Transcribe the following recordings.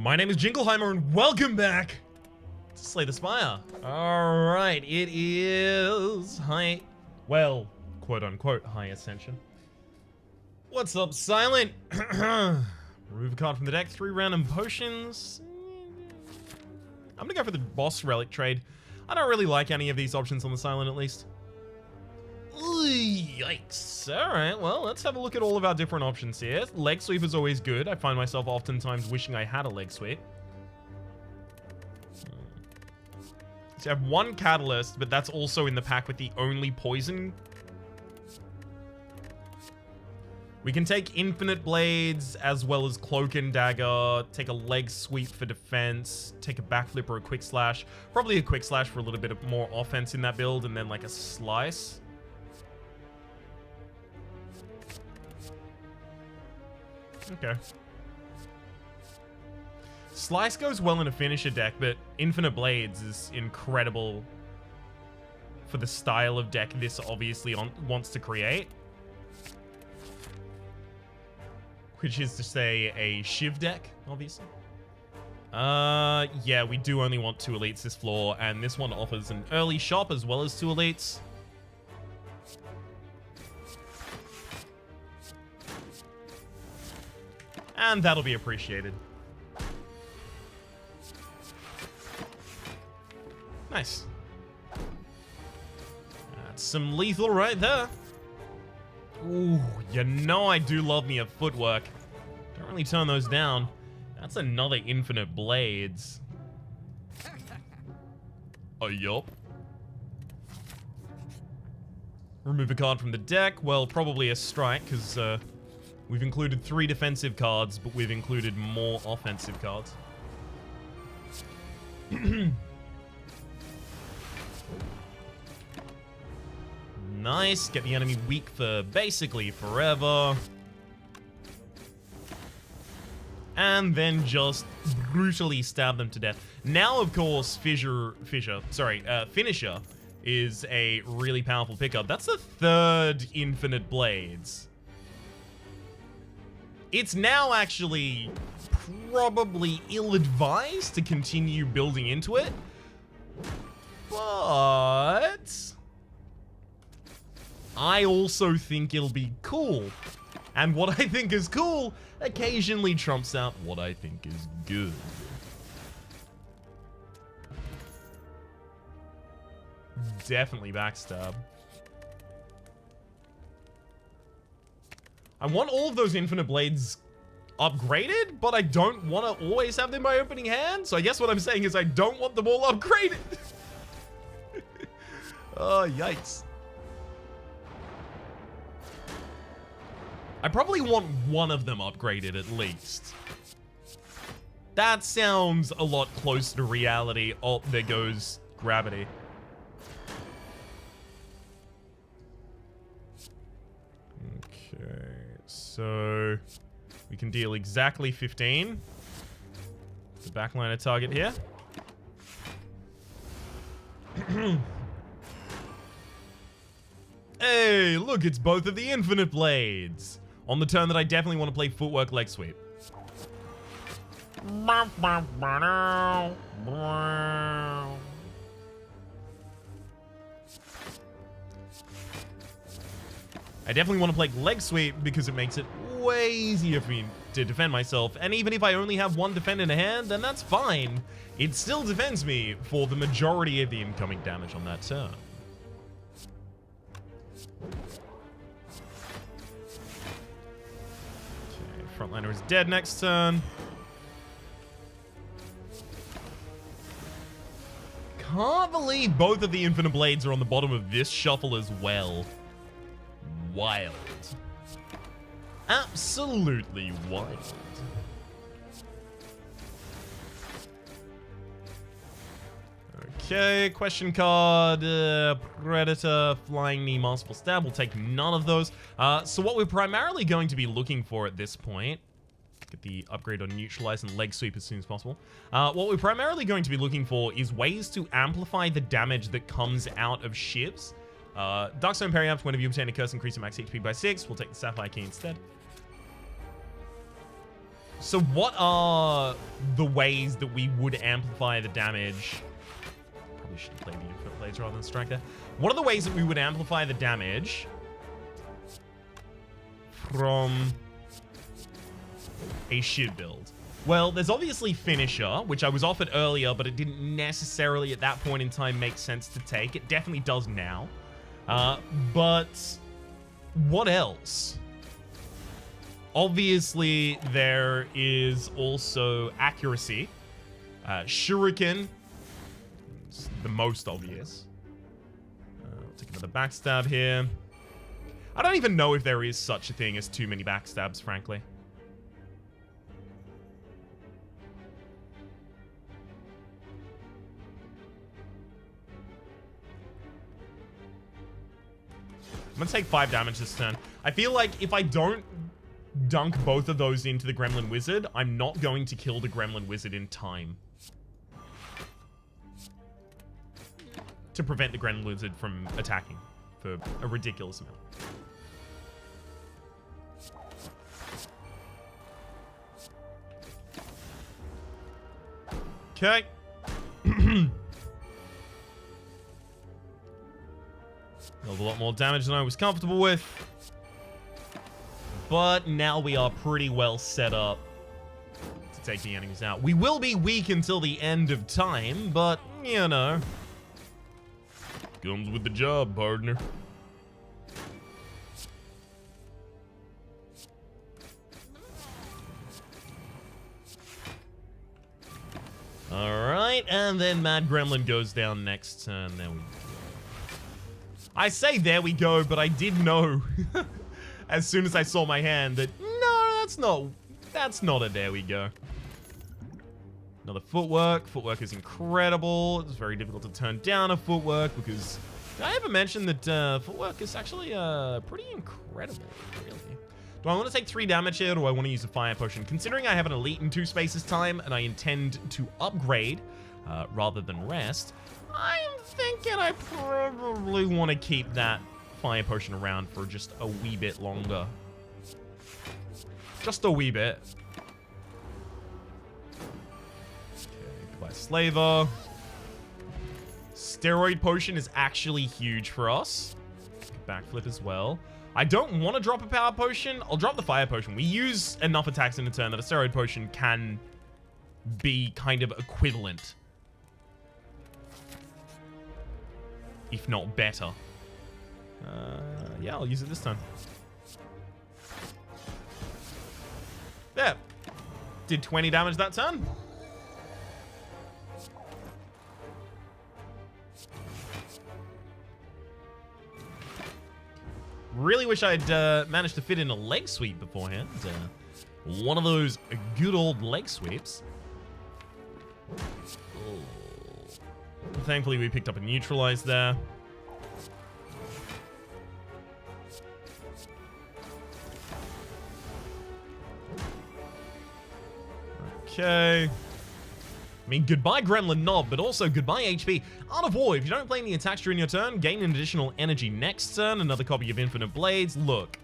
My name is Jingleheimer, and welcome back to Slay the Spire. Alright, it is high, well, quote-unquote high ascension. What's up, Silent? Remove a card from the deck, 3 random potions. I'm gonna go for the boss relic trade. I don't really like any of these options on the Silent, at least. Ooh, yikes. Alright, well, let's have a look at all of our different options here. Leg sweep is always good. I find myself oftentimes wishing I had a leg sweep. So I have 1 catalyst, but that's also in the pack with the only poison. We can take infinite blades as well as cloak and dagger, take a leg sweep for defense, take a backflip or a quick slash. Probably a quick slash for a little bit of more offense in that build, and then like a slice. Okay. Slice goes well in a finisher deck, but Infinite Blades is incredible for the style of deck this obviously wants to create. Which is to say a Shiv deck, obviously. Yeah, we do only want 2 elites this floor, and this one offers an early shop as well as 2 elites. And that'll be appreciated. Nice. That's some lethal right there. Ooh, you know I do love me a footwork. Don't really turn those down. That's another infinite blades. Oh, yup. Remove a card from the deck. Well, probably a strike, because we've included 3 defensive cards, but we've included more offensive cards. Nice. Get the enemy weak for basically forever. And then just brutally stab them to death. Now, of course, Finisher is a really powerful pickup. That's the 3rd Infinite Blades. It's now actually probably ill-advised to continue building into it. But I also think it'll be cool. And what I think is cool occasionally trumps out what I think is good. Definitely backstab. I want all of those Infinite Blades upgraded, but I don't want to always have them by opening hand. So I guess what I'm saying is I don't want them all upgraded. Oh, yikes. I probably want one of them upgraded at least. That sounds a lot closer to reality. Oh, there goes gravity. Okay, so we can deal exactly 15. The backliner target here. Hey, look, it's both of the Infinite Blades. On the turn that I definitely want to play footwork leg sweep. I definitely want to play leg sweep because it makes it way easier for me to defend myself. And even if I only have 1 defend in a hand, then that's fine. It still defends me for the majority of the incoming damage on that turn. Frontliner is dead next turn. Can't believe both of the Infinite Blades are on the bottom of this shuffle as well. Wild. Absolutely wild. Okay, question card, Predator, Flying Knee, Masterful Stab. We'll take none of those. So what we're primarily going to be looking for at this point, get the upgrade on Neutralize and Leg Sweep as soon as possible. What we're primarily going to be looking for is ways to amplify the damage that comes out of Shivs. Darkstone Periapt, whenever you obtain a curse, increase your max HP by 6. We'll take the Sapphire Key instead. So what are the ways that we would amplify the damage? Probably should have played the Infinite Blades rather than Strike there. What are the ways that we would amplify the damage from a Shiv build? Well, there's obviously Finisher, which I was offered earlier, but it didn't necessarily at that point in time make sense to take. It definitely does now. But what else? Obviously, there is also Accuracy. Shuriken, it's the most obvious. I'll take another backstab here. I don't even know if there is such a thing as too many backstabs, frankly. I'm gonna take 5 damage this turn. I feel like if I don't dunk both of those into the Gremlin Wizard, I'm not going to kill the Gremlin Wizard in time to prevent the Gremlin Wizard from attacking for a ridiculous amount. Okay. A lot more damage than I was comfortable with. But now we are pretty well set up to take the enemies out. We will be weak until the end of time, but, you know. Comes with the job, partner. Alright, and then Mad Gremlin goes down next turn. There we go. I say there we go, but I did know as soon as I saw my hand that no, that's not a there we go. Another footwork. Footwork is incredible. It's very difficult to turn down a footwork because did I ever mention that footwork is actually pretty incredible, really. Do I want to take 3 damage here or do I want to use a fire potion? Considering I have an elite in 2 spaces time and I intend to upgrade rather than rest, I'm thinking I probably want to keep that fire potion around for just a wee bit longer. Just a wee bit. Okay, goodbye Slaver. Steroid potion is actually huge for us. Backflip as well. I don't want to drop a power potion. I'll drop the fire potion. We use enough attacks in a turn that a steroid potion can be kind of equivalent, if not better. Yeah, I'll use it this time. There. Did 20 damage that turn. Really wish I'd managed to fit in a leg sweep beforehand. One of those good old leg sweeps. Oh. Thankfully, we picked up a neutralize there. Okay. I mean, goodbye Gremlin Knob, but also goodbye HP. Art of War, if you don't play any attacks during your turn, gain an additional energy next turn, another copy of Infinite Blades. Look,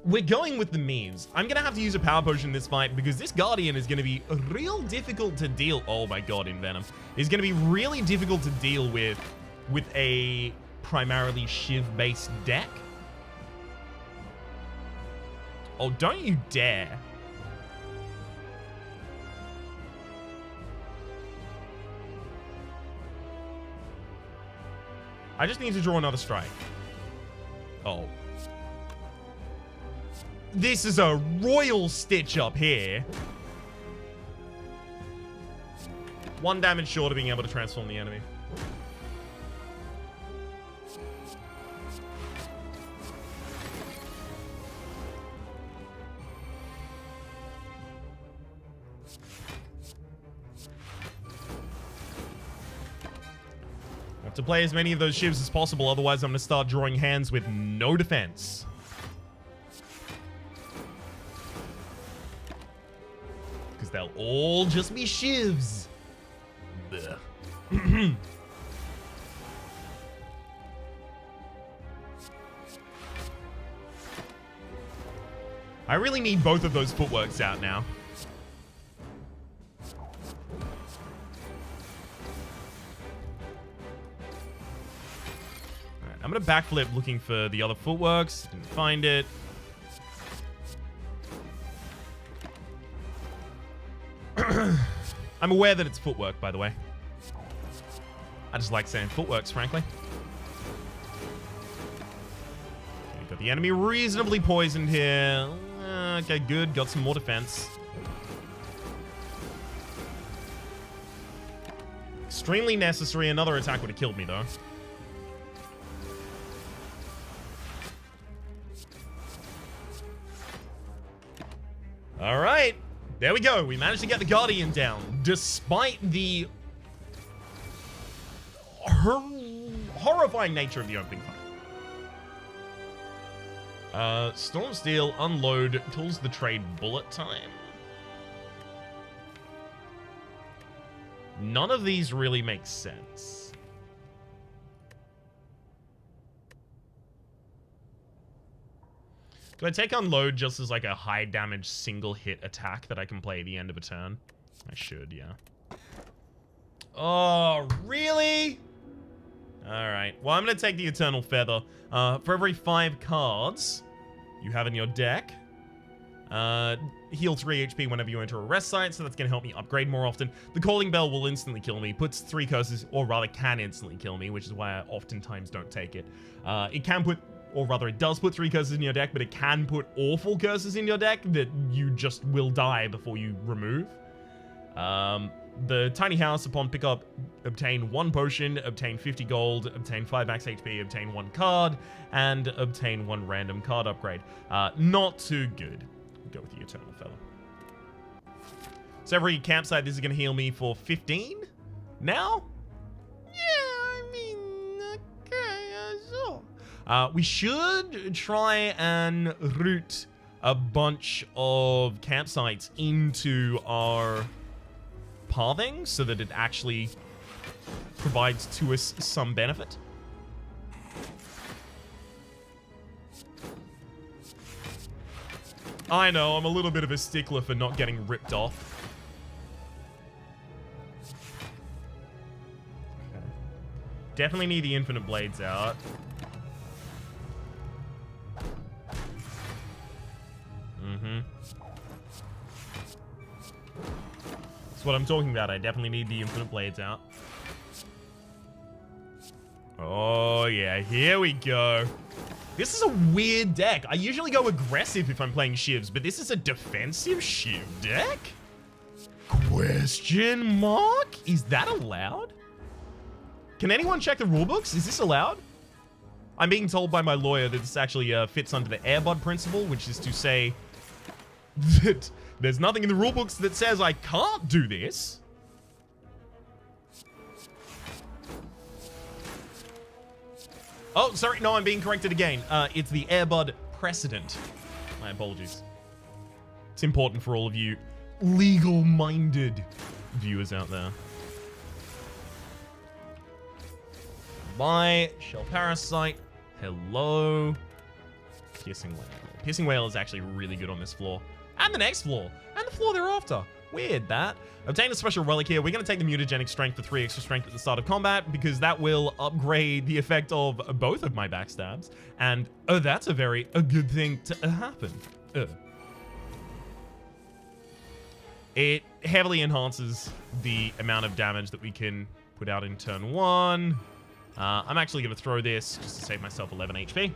we're going with the memes. I'm going to have to use a power potion in this fight because this Guardian is going to be real difficult to deal. Oh my god, in Venom. Is going to be really difficult to deal with a primarily Shiv-based deck. Oh, don't you dare. I just need to draw another strike. Oh. This is a royal stitch up here. 1 damage short of being able to transform the enemy. To play as many of those shivs as possible, otherwise I'm going to start drawing hands with no defense. Because they'll all just be shivs. I really need both of those footworks out now. Alright, I'm gonna backflip looking for the other footworks. Didn't find it. I'm aware that it's footwork, by the way. I just like saying footworks, frankly. Okay, got the enemy reasonably poisoned here. Okay, good. Got some more defense. Extremely necessary. Another attack would have killed me, though. All right. There we go. We managed to get the Guardian down, despite the horrifying nature of the opening fight. Storm Steel, unload, tools the trade, bullet time. None of these really make sense. Do I take unload just as like a high damage single hit attack that I can play at the end of a turn? I should, yeah. Oh, really? Alright, well, I'm going to take the Eternal Feather. For every 5 cards you have in your deck, heal 3 HP whenever you enter a rest site, so that's going to help me upgrade more often. The Calling Bell will instantly kill me, puts 3 curses, or rather can instantly kill me, which is why I oftentimes don't take it. It can put, or rather it does put 3 curses in your deck, but it can put awful curses in your deck that you just will die before you remove. The Tiny House, upon pickup, obtain 1 potion, obtain 50 gold, obtain 5 max HP, obtain 1 card, and obtain 1 random card upgrade. Not too good. Go with the Eternal Feather. So every campsite, this is going to heal me for 15? Now? Yeah, I mean, okay, sure. We should try and route a bunch of campsites into our pathing so that it actually provides to us some benefit. I know, I'm a little bit of a stickler for not getting ripped off. Okay. Definitely need the Infinite Blades out. That's what I'm talking about. I definitely need the Infinite Blades out. Oh, yeah. Here we go. This is a weird deck. I usually go aggressive if I'm playing Shivs, but this is a defensive Shiv deck? Question mark? Is that allowed? Can anyone check the rulebooks? Is this allowed? I'm being told by my lawyer that this actually fits under the Airbud principle, which is to say that there's nothing in the rulebooks that says I can't do this. Oh, sorry. No, I'm being corrected again. It's the Airbud precedent. My apologies. It's important for all of you legal-minded viewers out there. Bye. Shell Parasite. Hello. Piercing Whale. Piercing Whale is actually really good on this floor. And the next floor. And the floor thereafter. Weird, that. Obtain a special relic here. We're going to take the mutagenic strength for 3 extra strength at the start of combat, because that will upgrade the effect of both of my backstabs. And, oh, that's a good thing to happen. It heavily enhances the amount of damage that we can put out in turn 1. I'm actually going to throw this just to save myself 11 HP.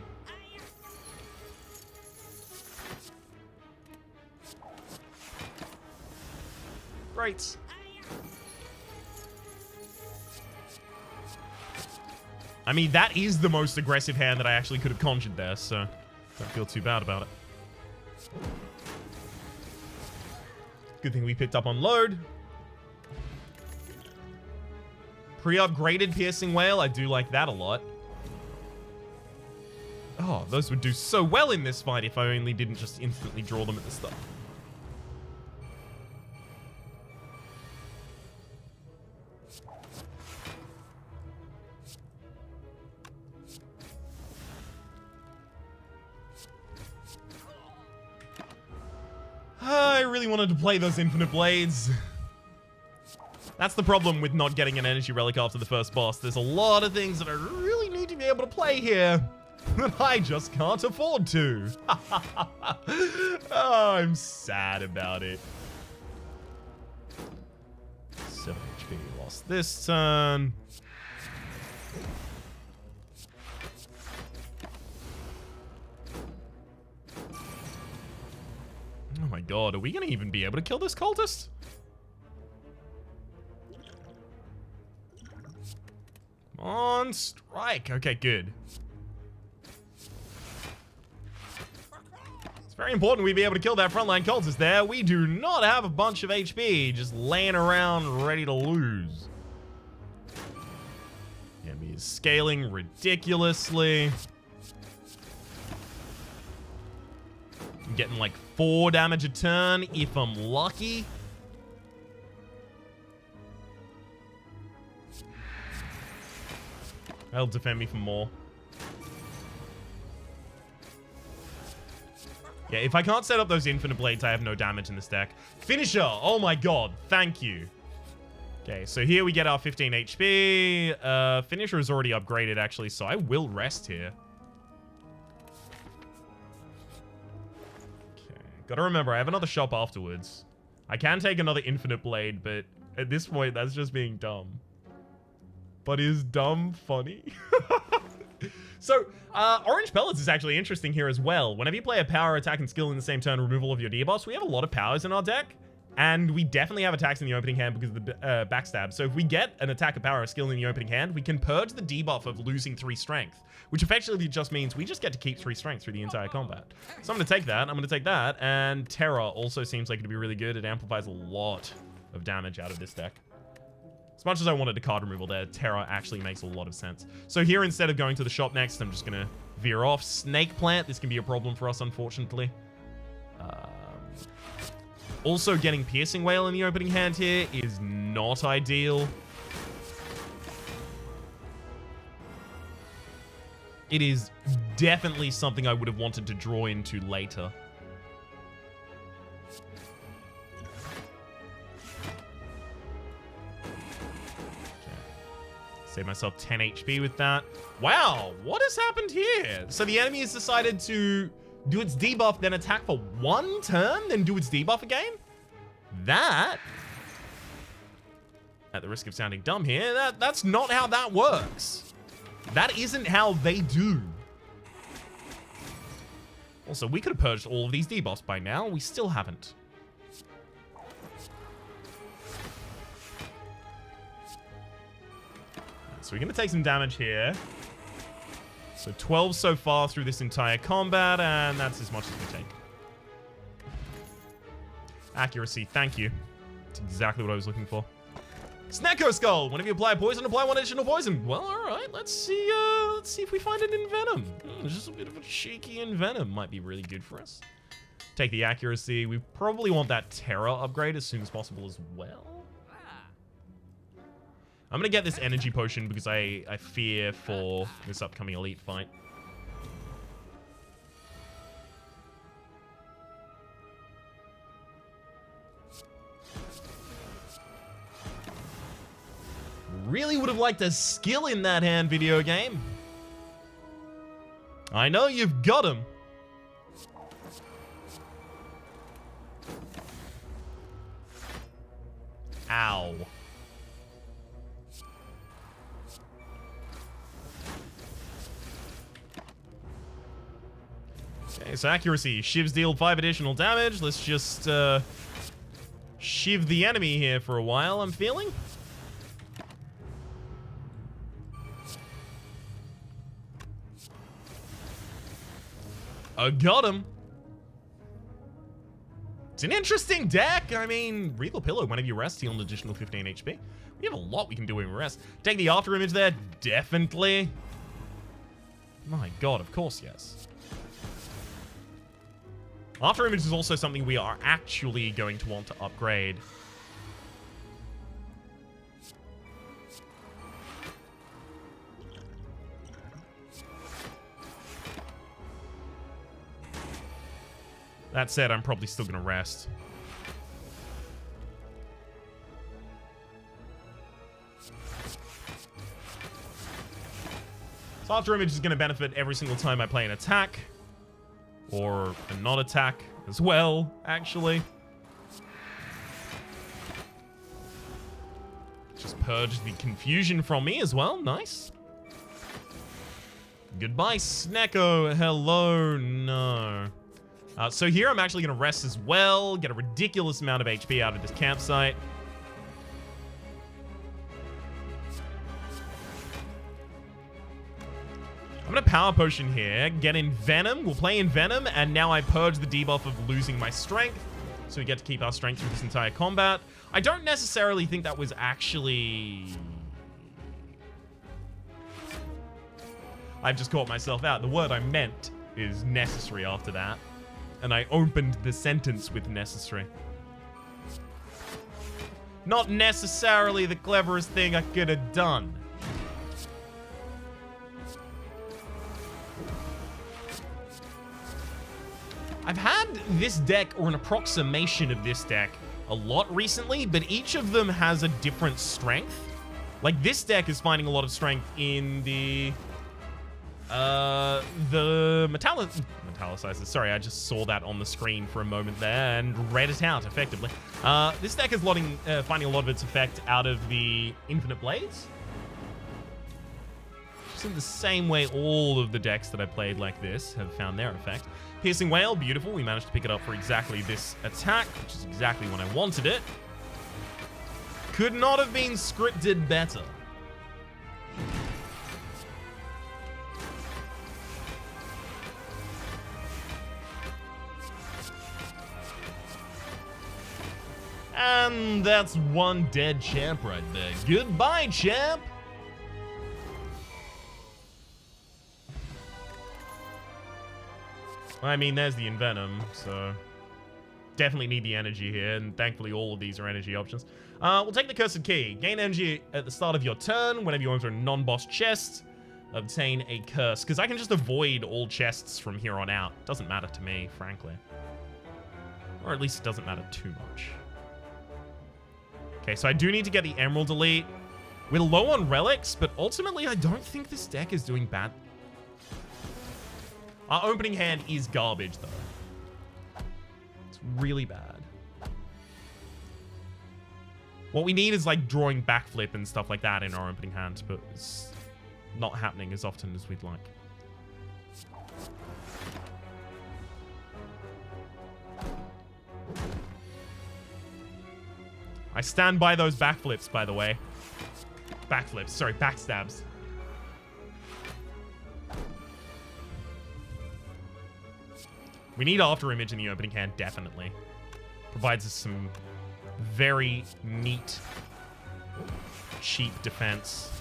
Great. I mean, that is the most aggressive hand that I actually could have conjured there, so don't feel too bad about it. Good thing we picked up on load. Pre-upgraded Piercing Whale, I do like that a lot. Oh, those would do so well in this fight if I only didn't just instantly draw them at the start. really wanted to play those infinite blades. That's the problem with not getting an energy relic after the first boss. There's a lot of things that I really need to be able to play here that I just can't afford to. Oh, I'm sad about it. 7 HP lost this turn. Oh my god, are we gonna even be able to kill this cultist? Come on, strike. Okay, good. It's very important we be able to kill that frontline cultist there. We do not have a bunch of HP just laying around ready to lose. The enemy is scaling ridiculously. I'm getting like 4 damage a turn if I'm lucky. That'll defend me for more. Yeah, if I can't set up those infinite blades, I have no damage in this deck. Finisher! Oh my god, thank you. Okay, so here we get our 15 HP. Finisher is already upgraded, actually, so I will rest here. Okay, gotta remember, I have another shop afterwards. I can take another infinite blade, but at this point, that's just being dumb. But is dumb funny? So, Orange Pellets is actually interesting here as well. Whenever you play a power, attack, and skill in the same turn, removal of your debuffs, we have a lot of powers in our deck. And we definitely have attacks in the opening hand because of the backstab. So if we get an attack, a power, or skill in the opening hand, we can purge the debuff of losing 3 strength. Which effectively just means we just get to keep 3 strength through the entire combat. So I'm going to take that, I'm going to take that. And Terra also seems like it'd be really good. It amplifies a lot of damage out of this deck. As much as I wanted a card removal there, Terra actually makes a lot of sense. So here, instead of going to the shop next, I'm just going to veer off. Snake Plant, this can be a problem for us, unfortunately. Also, getting Piercing Wail in the opening hand here is not ideal. It is definitely something I would have wanted to draw into later. Save myself 10 HP with that. Wow, what has happened here? So the enemy has decided to do its debuff, then attack for 1 turn, then do its debuff again? That, at the risk of sounding dumb here, that's not how that works. That isn't how they do. Also, we could have purged all of these debuffs by now. We still haven't. So we're going to take some damage here. So 12 so far through this entire combat, and that's as much as we take. Accuracy, thank you. That's exactly what I was looking for. Snecko Skull! Whenever you apply poison, apply 1 additional poison. Well, alright, let's see if we find it in Venom. Just a bit of a cheeky in Venom might be really good for us. Take the accuracy. We probably want that Terra upgrade as soon as possible as well. I'm going to get this energy potion because I fear for this upcoming elite fight. Really would have liked a skill in that hand, video game. I know you've got him. Ow. Okay, so accuracy. Shivs deal 5 additional damage. Let's just shiv the enemy here for a while, I'm feeling. I got him. It's an interesting deck. I mean, Regal Pillow, whenever you rest, heal an additional 15 HP. We have a lot we can do when we rest. Take the after image there, definitely. My god, of course, yes. After image is also something we are actually going to want to upgrade. That said, I'm probably still going to rest. So After Image is going to benefit every single time I play an attack. Or a non-attack as well, actually. Just purge the confusion from me as well. Nice. Goodbye, Snecko. Hello. No. So here I'm actually going to rest as well. Get a ridiculous amount of HP out of this campsite. I'm going to Power Potion here. Get in Venom. We'll play in Venom. And now I purge the debuff of losing my strength. So we get to keep our strength through this entire combat. I don't necessarily think that was actually... I've just caught myself out. The word I meant is necessary after that. And I opened the sentence with necessary. Not necessarily the cleverest thing I could have done. I've had this deck, or an approximation of this deck, a lot recently, but each of them has a different strength. Like, this deck is finding a lot of strength in the metallicizers. Sorry, I just saw that on the screen for a moment there and read it out effectively. This deck is finding a lot of its effect out of the Infinite Blades. Just in the same way all of the decks that I played like this have found their effect. Piercing Whale, beautiful. We managed to pick it up for exactly this attack, which is exactly when I wanted it. Could not have been scripted better. And that's one dead champ right there. Goodbye, champ! I mean, there's the Envenom, so definitely need the energy here, and thankfully all of these are energy options. We'll take the Cursed Key. Gain energy at the start of your turn. Whenever you enter a non-boss chest, obtain a curse. Because I can just avoid all chests from here on out. Doesn't matter to me, frankly. Or at least it doesn't matter too much. Okay, so I do need to get the Emerald Elite. We're low on relics, but ultimately I don't think this deck is doing bad. Our opening hand is garbage, though. It's really bad. What we need is, like, drawing backflip and stuff like that in our opening hand, but it's not happening as often as we'd like. I stand by those backflips, by the way. Backflips, sorry, backstabs. We need After Image in the opening hand, definitely. Provides us some very neat, cheap defense.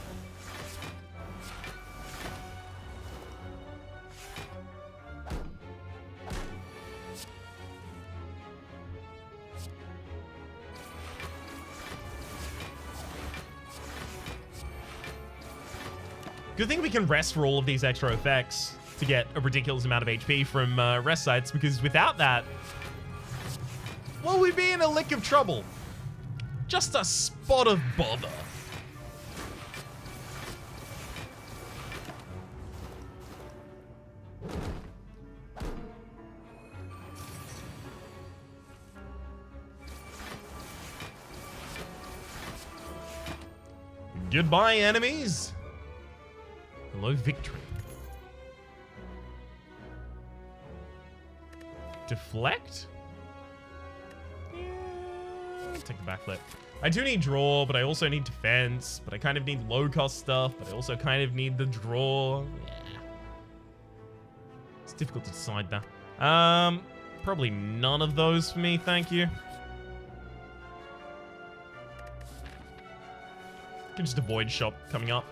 Good thing we can rest for all of these extra effects to get a ridiculous amount of HP from rest sites, because without that, well, we'd be in a lick of trouble. Just a spot of bother. Goodbye, enemies. Hello, victory. Deflect? Yeah, take the backflip. I do need draw, but I also need defense. But I kind of need low-cost stuff, but I also kind of need the draw. Yeah. It's difficult to decide that. Probably none of those for me, thank you. Can just avoid shop coming up.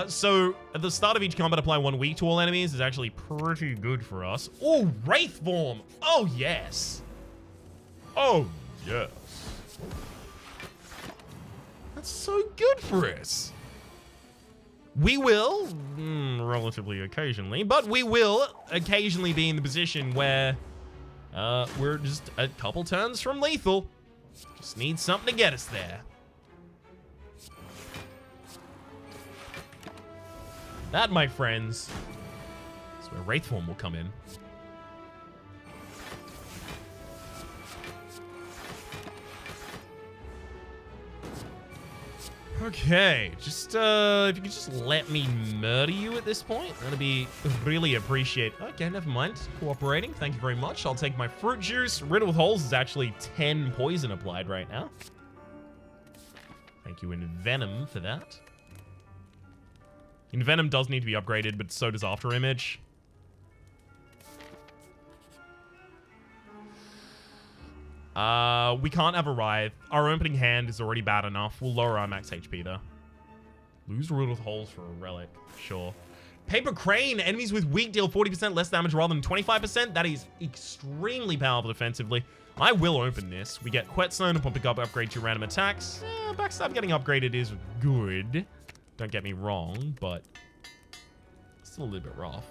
So at the start of each combat, apply 1 weak to all enemies is actually pretty good for us. Oh, Wraith Form! Oh, yes! Oh, yes. That's so good for us. We will, relatively occasionally, but we will occasionally be in the position where we're just a couple turns from lethal. Just need something to get us there. That, my friends, is where Wraith Form will come in. Okay, just, if you could just let me murder you at this point, that'd be really appreciated. Okay, never mind. Cooperating, thank you very much. I'll take my fruit juice. Riddle with Holes is actually 10 poison applied right now. Thank you, Envenom, for that. Envenom does need to be upgraded, but so does After Image. We can't have a Writhe. Our opening hand is already bad enough. We'll lower our max HP though. Lose Riddle with Holes for a relic. Sure. Paper Crane. Enemies with weak deal 40% less damage rather than 25%. That is extremely powerful defensively. I will open this. We get Quetzstone upon pickup, upgrade to random attacks. Backstab getting upgraded is good. Don't get me wrong, but still a little bit rough.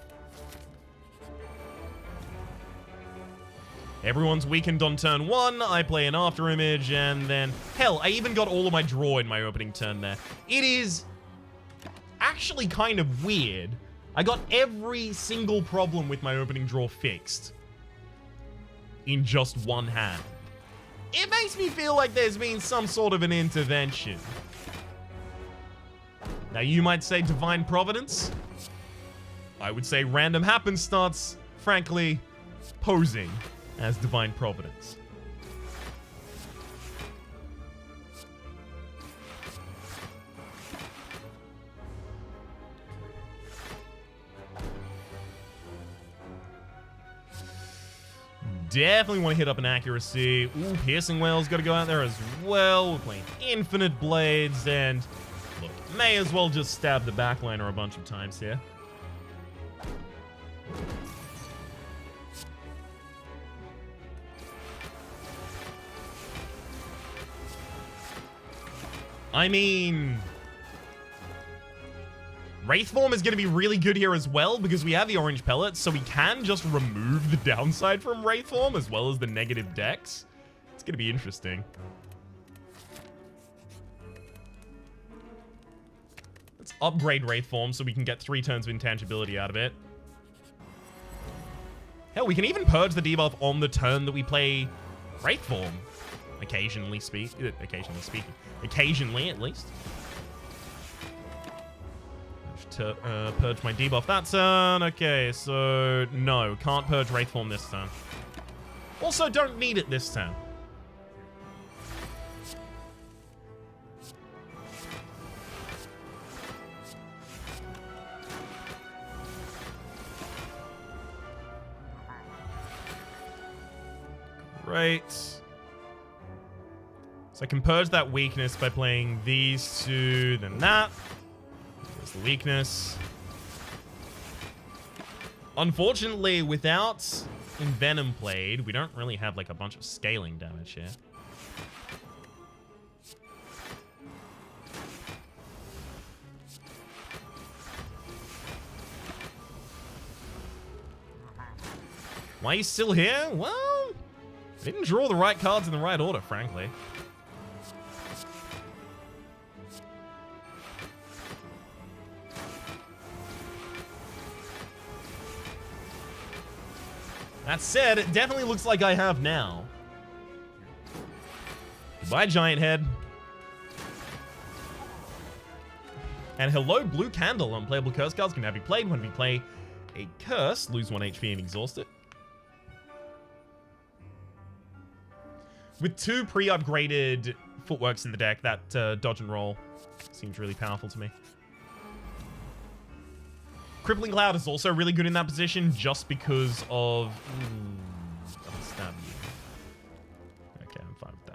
Everyone's weakened on turn 1. I play an After Image, and then... Hell, I even got all of my draw in my opening turn there. It is actually kind of weird. I got every single problem with my opening draw fixed in just one hand. It makes me feel like there's been some sort of an intervention. Now, you might say Divine Providence. I would say Random Happenstance, frankly, posing as Divine Providence. Definitely want to hit up an accuracy. Ooh, Piercing Wail's got to go out there as well. We're playing Infinite Blades, and look, may as well just stab the backliner a bunch of times here. I mean, Wraith Form is going to be really good here as well because we have the orange pellets, so we can just remove the downside from Wraith Form as well as the negative dex. It's going to be interesting. Let's upgrade Wraith Form so we can get 3 turns of intangibility out of it. Hell, we can even purge the debuff on the turn that we play Wraith Form. Occasionally speaking. Occasionally, at least. To purge my debuff that turn. Okay, so no, can't purge Wraith Form this turn. Also, don't need it this turn. Great. So I can purge that weakness by playing these two, then that. There's the weakness. Unfortunately, without Envenom played, we don't really have like a bunch of scaling damage here. Why are you still here? Well, I didn't draw the right cards in the right order, frankly. That said, it definitely looks like I have now. Goodbye, Giant Head. And hello, Blue Candle. Unplayable curse cards can now be played. When we play a curse, lose 1 HP and exhaust it. With 2 pre-upgraded footworks in the deck, that dodge and roll seems really powerful to me. Crippling Cloud is also really good in that position just because of... I'll stab you. Okay, I'm fine with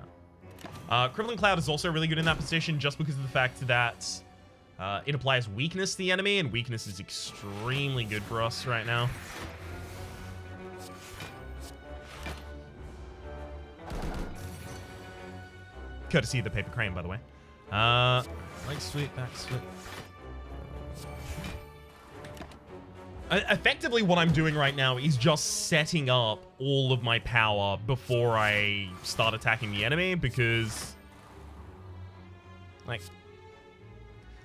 that. Crippling Cloud is also really good in that position just because of the fact that it applies weakness to the enemy, and weakness is extremely good for us right now. Courtesy of the Paper Crane, by the way. Like sweep, back sweep. Effectively, what I'm doing right now is just setting up all of my power before I start attacking the enemy, because, like,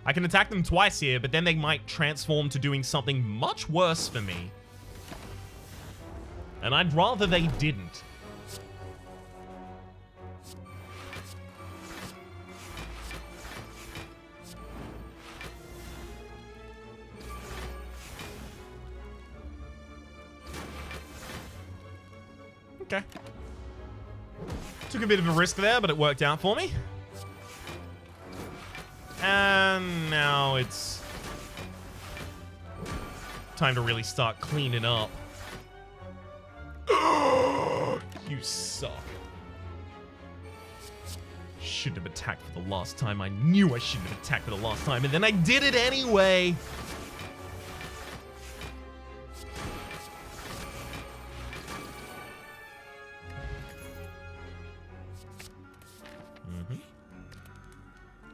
I can attack them twice here, but then they might transform to doing something much worse for me. And I'd rather they didn't. Okay. Took a bit of a risk there, but it worked out for me. And now it's time to really start cleaning up. You suck. Shouldn't have attacked for the last time. I knew I shouldn't have attacked for the last time, and then I did it anyway.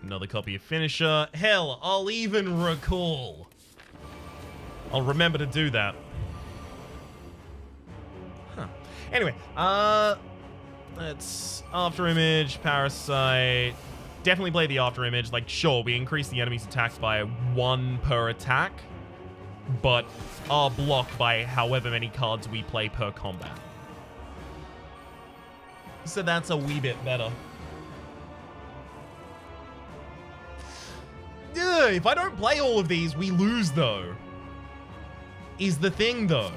Another copy of Finisher. Hell, I'll even recall. I'll remember to do that. Huh. Anyway, let's After Image, Parasite. Definitely play the After Image. Like, sure, we increase the enemy's attack by 1 per attack, but are blocked by however many cards we play per combat. So that's a wee bit better. Yeah, if I don't play all of these, we lose, though. Is the thing, though.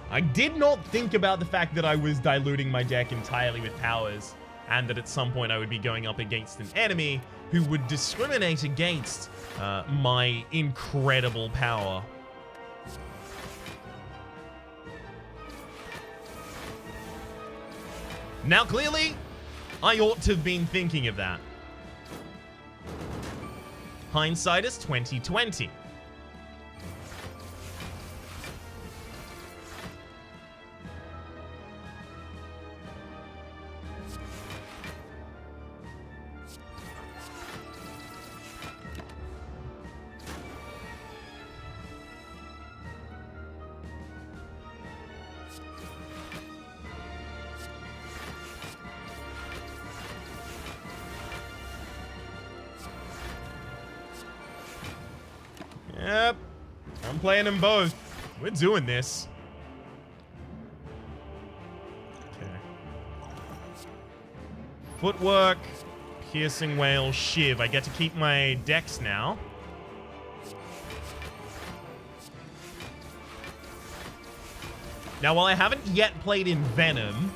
I did not think about the fact that I was diluting my deck entirely with powers, and that at some point I would be going up against an enemy who would discriminate against my incredible power. Now, clearly, I ought to have been thinking of that. Hindsight is 2020. Yep, I'm playing them both. We're doing this. Okay. Footwork, Piercing Whale, Shiv. I get to keep my decks now. Now, while I haven't yet played in Venom,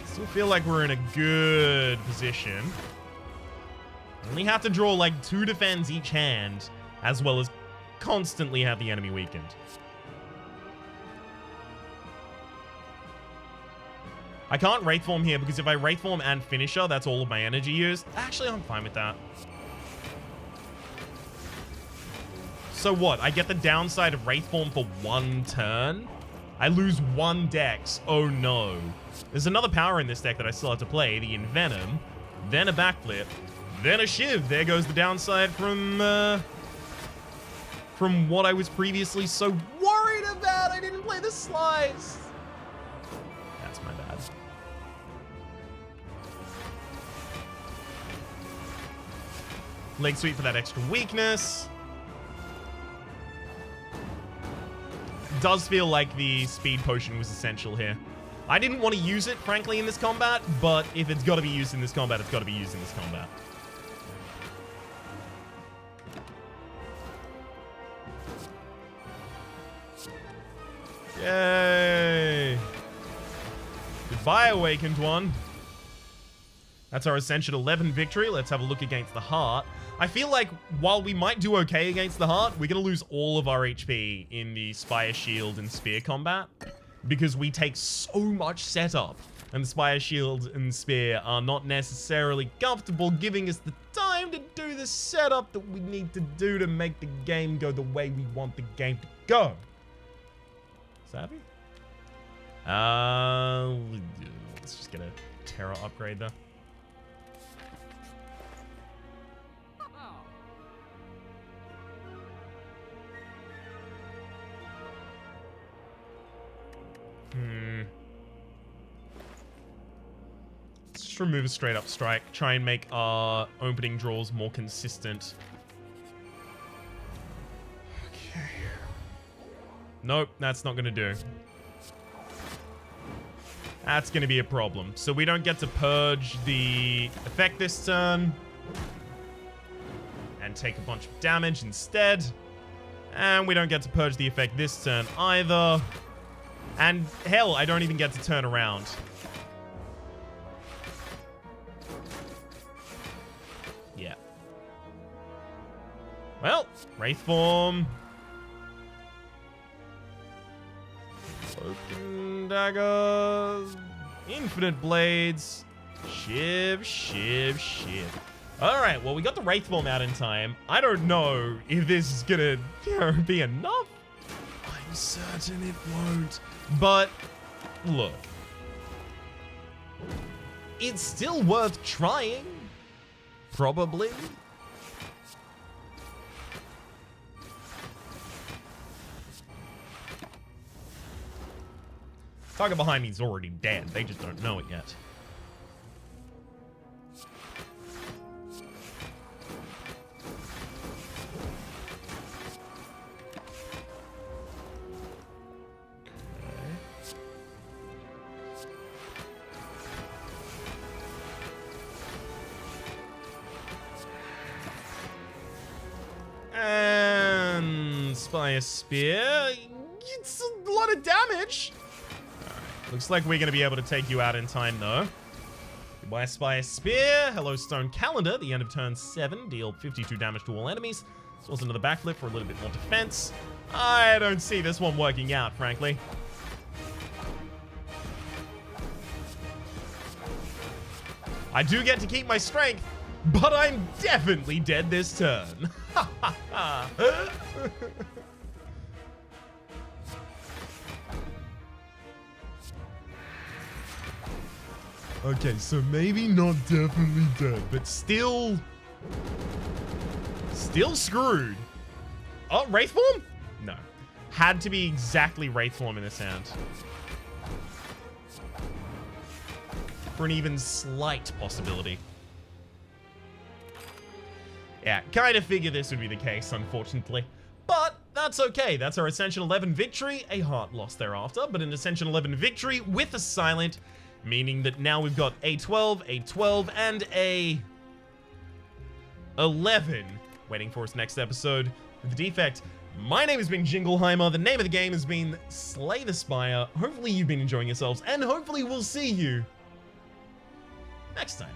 still feel like we're in a good position. Only have to draw like 2 defends each hand, as well as constantly have the enemy weakened. I can't Wraithform here because if I Wraithform and Finisher, that's all of my energy used. Actually, I'm fine with that. So what? I get the downside of Wraithform for 1 turn? I lose 1 dex. Oh no. There's another power in this deck that I still have to play, the Envenom, then a Backflip, then a Shiv. There goes the downside from what I was previously so worried about. I didn't play the slides. That's my bad. Leg Sweep for that extra weakness. Does feel like the Speed Potion was essential here. I didn't want to use it, frankly, in this combat, but if it's got to be used in this combat, it's got to be used in this combat. Yay! Goodbye, Awakened One. That's our Ascension 11 victory. Let's have a look against the Heart. I feel like while we might do okay against the Heart, we're going to lose all of our HP in the Spire, Shield, and Spear combat because we take so much setup, and the Spire, Shield, and Spear are not necessarily comfortable giving us the time to do the setup that we need to do to make the game go the way we want the game to go. Savvy? Let's just get a Terra upgrade there. just remove a straight up strike. Try and make our opening draws more consistent. Okay. Nope, that's not gonna do. That's gonna be a problem. So we don't get to purge the effect this turn. And take a bunch of damage instead. And we don't get to purge the effect this turn either. And hell, I don't even get to turn around. Yeah. Well, Wraith Form. Open daggers. Infinite blades. Shiv, shiv, shiv. Alright, well, we got the Wraith Form out in time. I don't know if this is gonna, be enough. I'm certain it won't. But, look. It's still worth trying. Probably. Target behind me is already dead. They just don't know it yet. And Spire Spear. It's a lot of damage. Alright. Looks like we're going to be able to take you out in time, though. Goodbye, Spire Spear. Hello, Stone Calendar. The end of turn 7. Deal 52 damage to all enemies. This was another backflip for a little bit more defense. I don't see this one working out, frankly. I do get to keep my strength, but I'm definitely dead this turn. Okay, so maybe not definitely dead, but still screwed. Oh, Wraith Form? No. Had to be exactly Wraith Form in this hand. For an even slight possibility. Yeah, kind of figured this would be the case, unfortunately. But that's okay. That's our Ascension 11 victory. A heart loss thereafter, but an Ascension 11 victory with a silent, meaning that now we've got a 12, a 12, and a 11 waiting for us next episode with the defect. My name has been Jingleheimer. The name of the game has been Slay the Spire. Hopefully you've been enjoying yourselves, and hopefully we'll see you next time.